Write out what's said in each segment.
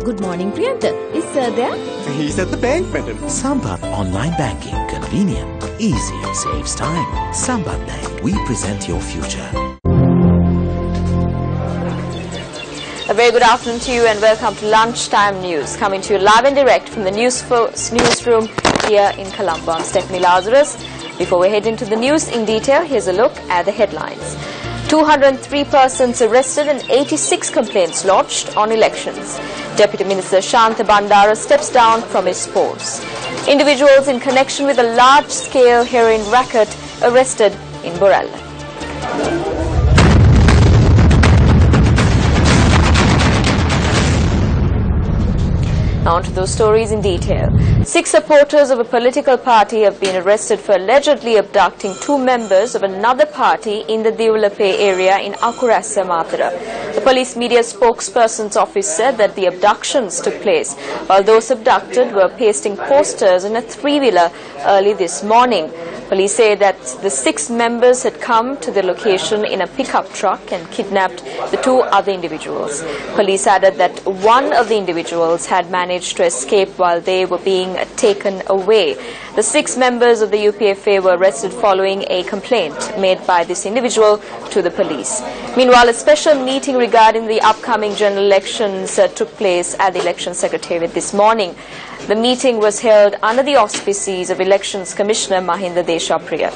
Good morning, Priyanta. Is Sir there? He's at the bank, madam. Sambat Online Banking. Convenient, easy, saves time. Sambat Bank. We present your future. A very good afternoon to you and welcome to Lunchtime News. Coming to you live and direct from the Newsfirst newsroom here in Colombo. I'm Stephanie Lazarus. Before we head into the news in detail, here's a look at the headlines. 203 persons arrested and 86 complaints lodged on elections. Deputy Minister Shantha Bandara steps down from his post. Individuals in connection with a large-scale heroin racket arrested in Borella. Now on to those stories in detail. 6 supporters of a political party have been arrested for allegedly abducting 2 members of another party in the Devulape area in Akurasa, Matara. The police media spokesperson's office said that the abductions took place while those abducted were pasting posters in a 3-wheeler early this morning. Police say that the 6 members had come to the location in a pickup truck and kidnapped the 2 other individuals. Police added that one of the individuals had managed to escape while they were being taken away. The 6 members of the UPFA were arrested following a complaint made by this individual to the police. Meanwhile, a special meeting regarding the upcoming general elections took place at the Election Secretariat this morning. The meeting was held under the auspices of Elections Commissioner Mahinda Deshapriya.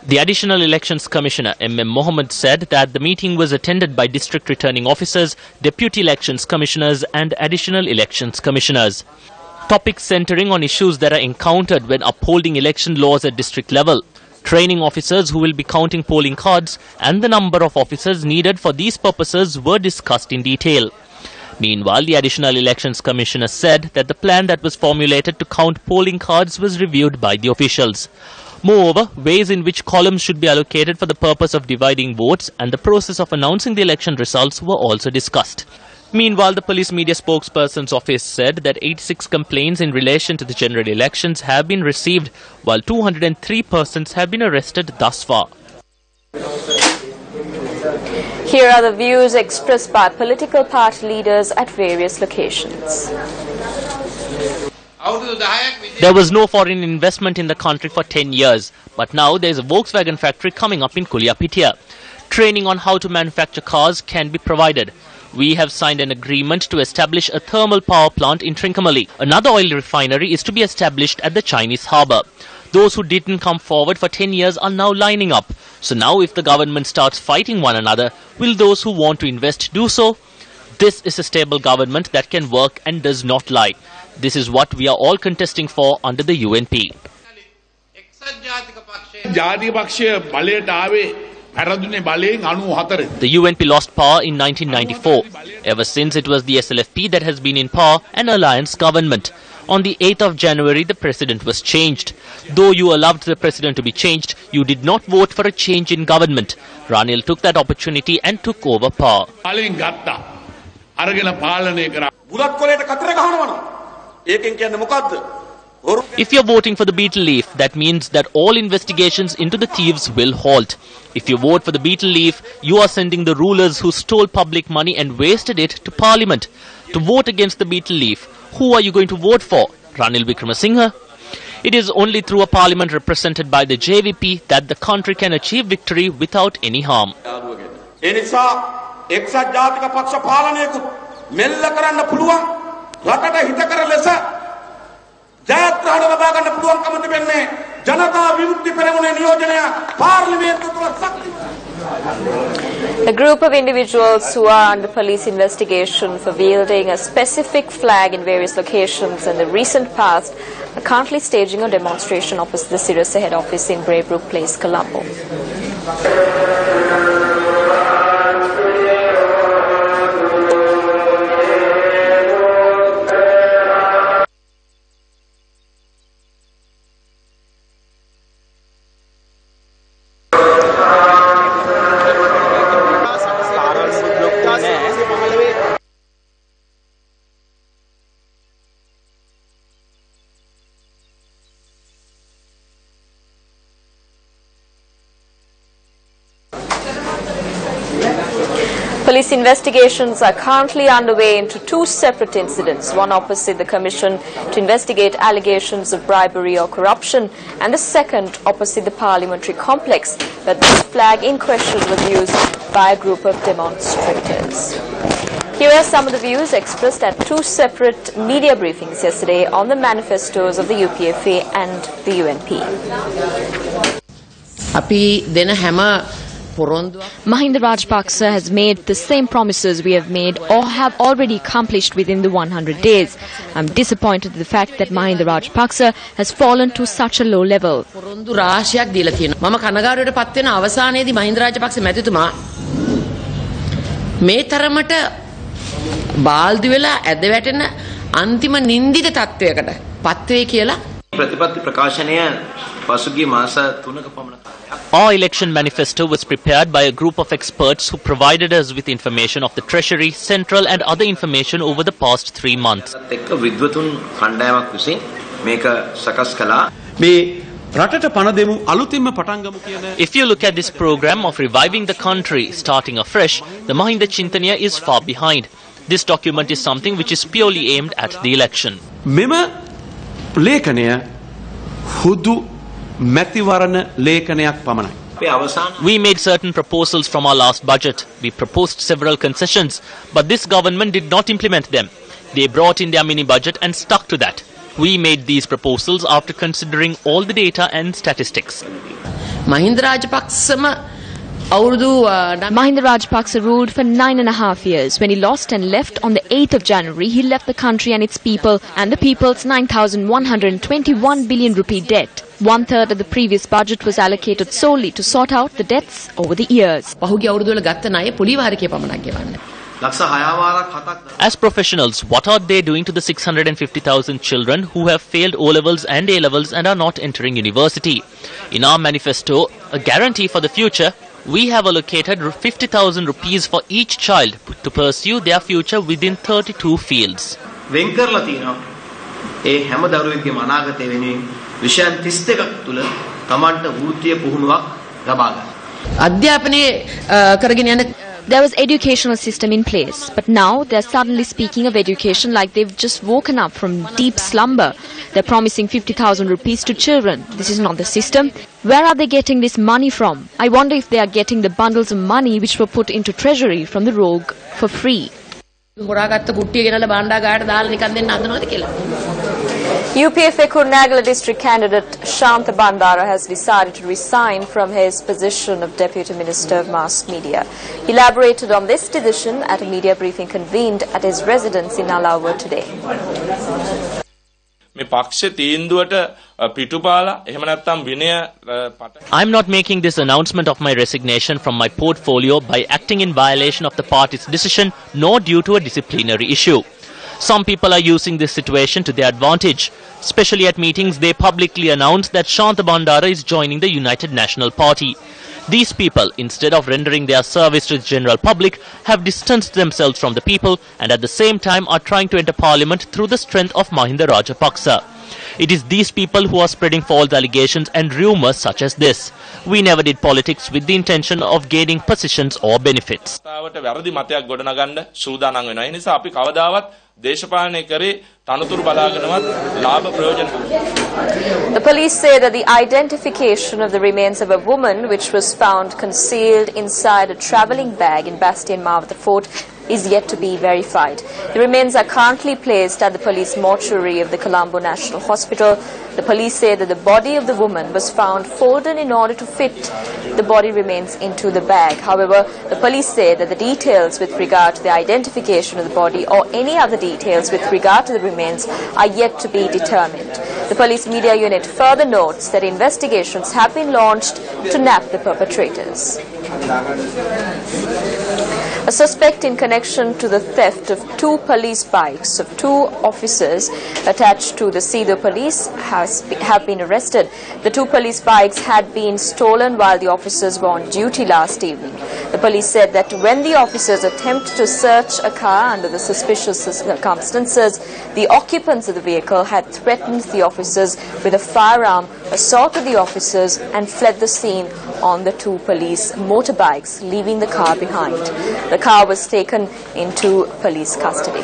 The Additional Elections Commissioner M.M. Mohammed said that the meeting was attended by District Returning Officers, Deputy Elections Commissioners and Additional Elections Commissioners. Topics centering on issues that are encountered when upholding election laws at district level, training officers who will be counting polling cards and the number of officers needed for these purposes were discussed in detail. Meanwhile, the Additional Elections Commissioner said that the plan that was formulated to count polling cards was reviewed by the officials. Moreover, ways in which columns should be allocated for the purpose of dividing votes and the process of announcing the election results were also discussed. Meanwhile, the police media spokesperson's office said that 86 complaints in relation to the general elections have been received, while 203 persons have been arrested thus far. Here are the views expressed by political party leaders at various locations. There was no foreign investment in the country for 10 years, but now there is a Volkswagen factory coming up in Kuliapitia. Training on how to manufacture cars can be provided. We have signed an agreement to establish a thermal power plant in Trincomalee. Another oil refinery is to be established at the Chinese harbour. Those who didn't come forward for 10 years are now lining up. So now if the government starts fighting one another, will those who want to invest do so? This is a stable government that can work and does not lie. This is what we are all contesting for under the UNP. The UNP lost power in 1994. Ever since, it was the SLFP that has been in power, an alliance government. On the 8th of January, the president was changed. Though you allowed the president to be changed, you did not vote for a change in government. Ranil took that opportunity and took over power. If you're voting for the beetle leaf, that means that all investigations into the thieves will halt. If you vote for the beetle leaf, you are sending the rulers who stole public money and wasted it to parliament. To vote against the beetle leaf, who are you going to vote for? Ranil Wickremesinghe? It is only through a parliament represented by the JVP that the country can achieve victory without any harm. A group of individuals who are under police investigation for wielding a specific flag in various locations in the recent past are currently staging a demonstration opposite the Sirasa head office in Braybrook Place, Colombo. Police investigations are currently underway into two separate incidents, one opposite the Commission to investigate allegations of bribery or corruption, and the second opposite the parliamentary complex, where this flag in question was used by a group of demonstrators. Here are some of the views expressed at two separate media briefings yesterday on the manifestos of the UPFA and the UNP. Mahinda Rajapaksa has made the same promises we have made or have already accomplished within the 100 days. I'm disappointed at the fact that Mahinda Rajapaksa has fallen to such a low level. Our election manifesto was prepared by a group of experts who provided us with information of the Treasury, Central and other information over the past 3 months. If you look at this program of reviving the country, starting afresh, the Mahinda Chintaniya is far behind. This document is something which is purely aimed at the election. We made certain proposals from our last budget. We proposed several concessions, but this government did not implement them. They brought in their mini budget and stuck to that. We made these proposals after considering all the data and statistics. Mahinda Rajapaksa ruled for 9.5 years. When he lost and left on the 8th of January, he left the country and its people and the people's 9,121 billion rupee debt. 1/3 of the previous budget was allocated solely to sort out the debts over the years. As professionals, what are they doing to the 650,000 children who have failed O-levels and A-levels and are not entering university? In our manifesto, a guarantee for the future, we have allocated 50,000 rupees for each child to pursue their future within 32 fields. There was educational system in place, but now they're suddenly speaking of education like they've just woken up from deep slumber. They're promising 50,000 rupees to children. This is not the system. Where are they getting this money from? I wonder if they are getting the bundles of money which were put into treasury from the rogue for free. UPFA Kurnagala district candidate Shantha Bandara has decided to resign from his position of Deputy Minister of Mass Media. He elaborated on this decision at a media briefing convened at his residence in Alawa today. I'm not making this announcement of my resignation from my portfolio by acting in violation of the party's decision nor due to a disciplinary issue. Some people are using this situation to their advantage. Especially at meetings, they publicly announce that Shantha Bandara is joining the United National Party. These people, instead of rendering their service to the general public, have distanced themselves from the people and at the same time are trying to enter parliament through the strength of Mahinda Rajapaksa. It is these people who are spreading false allegations and rumours such as this. We never did politics with the intention of gaining positions or benefits. The police say that the identification of the remains of a woman which was found concealed inside a travelling bag in Bastian Mawatha Fort is yet to be verified. The remains are currently placed at the police mortuary of the Colombo National Hospital. The police say that the body of the woman was found folded in order to fit the body remains into the bag. However, the police say that the details with regard to the identification of the body or any other details with regard to the remains are yet to be determined. The police media unit further notes that investigations have been launched to nab the perpetrators. A suspect in connection to the theft of 2 police bikes of 2 officers attached to the Sido police have been arrested. The 2 police bikes had been stolen while the officers were on duty last evening. The police said that when the officers attempted to search a car under the suspicious circumstances, the occupants of the vehicle had threatened the officers with a firearm, assaulted the officers and fled the scene, on the two police motorbikes, leaving the car behind. The car was taken into police custody.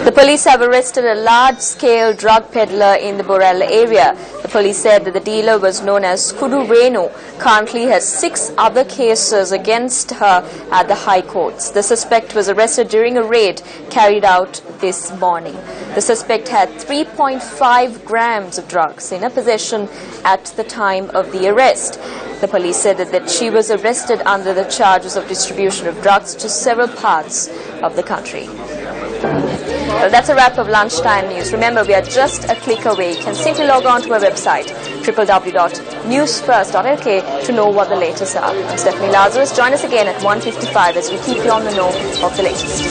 The police have arrested a large-scale drug peddler in the Borel area. The police said that the dealer was known as Kudu Renu, currently has 6 other cases against her at the High Courts. The suspect was arrested during a raid carried out this morning. The suspect had 3.5 grams of drugs in her possession at the time of the arrest. The police said that she was arrested under the charges of distribution of drugs to several parts of the country. Well, that's a wrap of Lunchtime News. Remember, we are just a click away. You can simply log on to our website, www.Newsfirst.lk, to know what the latest are. I'm Stephanie Lazarus. Join us again at 1:55 as we keep you on the know of the latest.